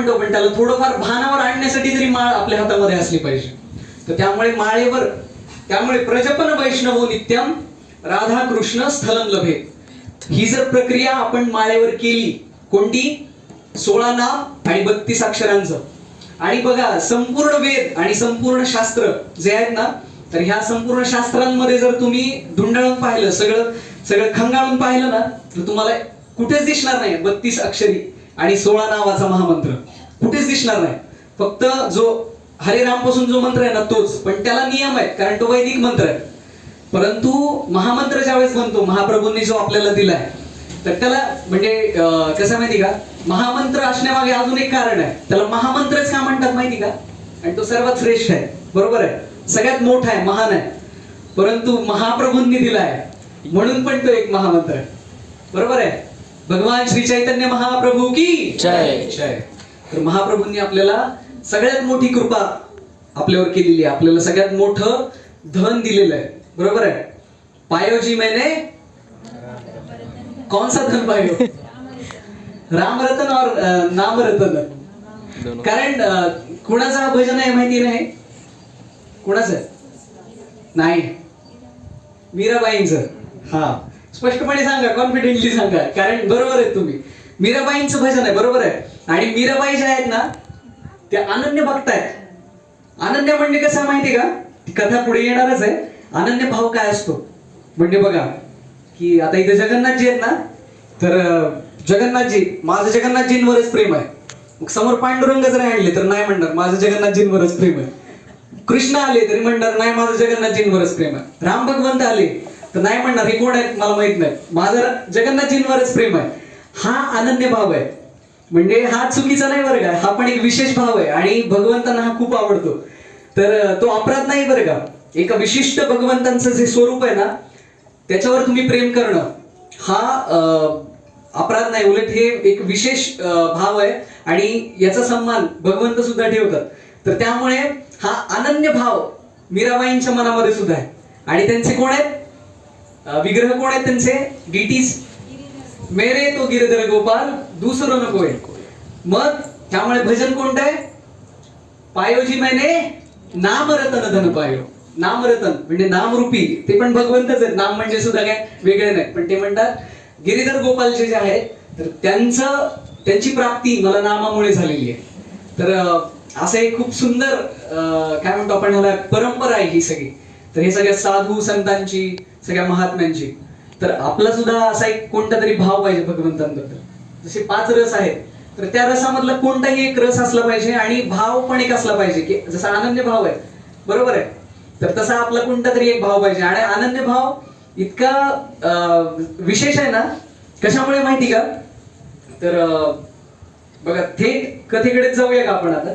म्हणतो, पण त्याला थोडंफार भानावर आणण्यासाठी तरी माळ आपल्या हातामध्ये असली पाहिजे. तर त्यामुळे प्रजपन वैष्णवो नित्यम राधा कृष्ण स्थलम लभे. ही जर प्रक्रिया आपण माळेवर केली, कोणती? 16 नाम आणि 32 अक्षरांचं. आणि बघा, संपूर्ण वेद आणि संपूर्ण शास्त्र जे आहेत ना, तर ह्या संपूर्ण शास्त्रांमध्ये जर तुम्ही धुंडाळून पाहिलं, सगळं खंगाळून पाहिलं ना, तर तुम्हाला कुठेच दिसणार नाही 32 अक्षरी आणि 16 नावाचा महामंत्र. कुठेच दिसणार नाही. फक्त जो हरे राम पासून जो मंत्र आहे ना तोच, पण त्याला नियम आहेत, कारण तो वैदिक मंत्र आहे. परंतु महामंत्र ज्यावेळेस बनतो, महाप्रभूंनी जो आपल्याला दिलाय, तर त्याला म्हणजे कसं माहिती का, महामंत्र असण्यामागे अजून एक कारण आहे. त्याला महामंत्रच का म्हणतात माहिती का? आणि तो सर्वात श्रेष्ठ आहे, बरोबर आहे, सगळ्यात मोठा आहे, महान आहे. परंतु महाप्रभूंनी दिलाय म्हणून पण तो एक महामंत्र आहे, बरोबर आहे. भगवान श्री चैतन्य महाप्रभू की जय जय. तर महाप्रभूंनी आपल्याला सगळ्यात मोठी कृपा आपल्यावर केलेली आहे, आपल्याला सगळ्यात मोठं धन दिलेलं आहे, बरोबर आहे. पायो जी मैंने कौन सा धन पायो? राम रतन और नाम रतन. कारण कुणाचा भजन आहे माहिती नाही? कुणाचं नाही? मीराबाईंचं. हा, स्पष्टपणे सांगा, कॉन्फिडेंटली सांगा, कारण बरोबर आहे तुम्ही. मीराबाईंचं भजन आहे, बरोबर आहे. आणि मीराबाई ज्या आहेत ना, त्या अनन्य भक्त आहेत. अनन्य म्हणजे कसं माहिती का? ती कथा पुढे येणारच आहे. अनन्य भाव काय असतो म्हणजे बघा, की आता इथे जगन्नाथजी आहेत ना, तर जगन्नाथजी, माझं जगन्नाथजींवरच प्रेम आहे. मग समोर पांडुरंग जर आणले तर नाही म्हणणार माझं जगन्नाथजींवरच प्रेम आहे. कृष्ण आले तरी म्हणणार नाही माझं जगन्नाथजींवरच प्रेम आहे. राम भगवंत आले तर नाही म्हणणार हे कोण आहेत मला माहित नाही, माझं जगन्नाथजींवरच प्रेम आहे. हा अनन्य भाव आहे. म्हणजे हा चुकीचा नाही बरं का, हा पण एक विशेष भाव आहे आणि भगवंतांना हा खूप आवडतो. तर तो अपराध नाही बरं का. एका विशिष्ट भगवंतांचं जे स्वरूप आहे ना, त्याच्यावर तुम्ही प्रेम करणं हा अपराध नाही, उलट हे एक विशेष भाव आहे आणि याचा सन्मान भगवंत सुद्धा ठेवतात. तर त्यामुळे हा अनन्य भाव मीराबाईंच्या मनामध्ये सुद्धा आहे. आणि त्यांचे कोण आहेत विग्रह? कोण आहेत त्यांचे? डीटीज. मेरे तो गिरधर गोपाल दुसरं नको आहे. मग त्यामुळे भजन कोणतं आहे? पायोजी मैंने नाम रतन धन पायो. नामरतन म्हणजे नामरूपी, ते पण भगवंतच आहेत. नाम म्हणजे सुद्धा काय वेगळे नाही, पण ते म्हणतात गिरीधर गोपालचे जे आहेत, तर त्यांची प्राप्ती मला नामामुळे झालेली आहे. तर असं एक खूप सुंदर काय म्हणतो आपण ह्याला, परंपरा आहे ही सगळी. तर हे सगळ्या साधू संतांची, सगळ्या महात्म्यांची. तर आपला सुद्धा असा एक कोणता तरी भाव पाहिजे भगवंतांबद्दल. जसे 5 रस आहेत, तर त्या रसामधला कोणताही एक रस असला पाहिजे आणि भाव पण एक असला पाहिजे, की जसा अनन्य भाव आहे, बरोबर आहे, तर तसा आपला कोणता तरी एक भाव पाहिजे. आणि अनन्य भाव इतका विशेष आहे ना, कशामुळे माहिती का? तर बघा, थेट कथेकडे जाऊया का आपण आता.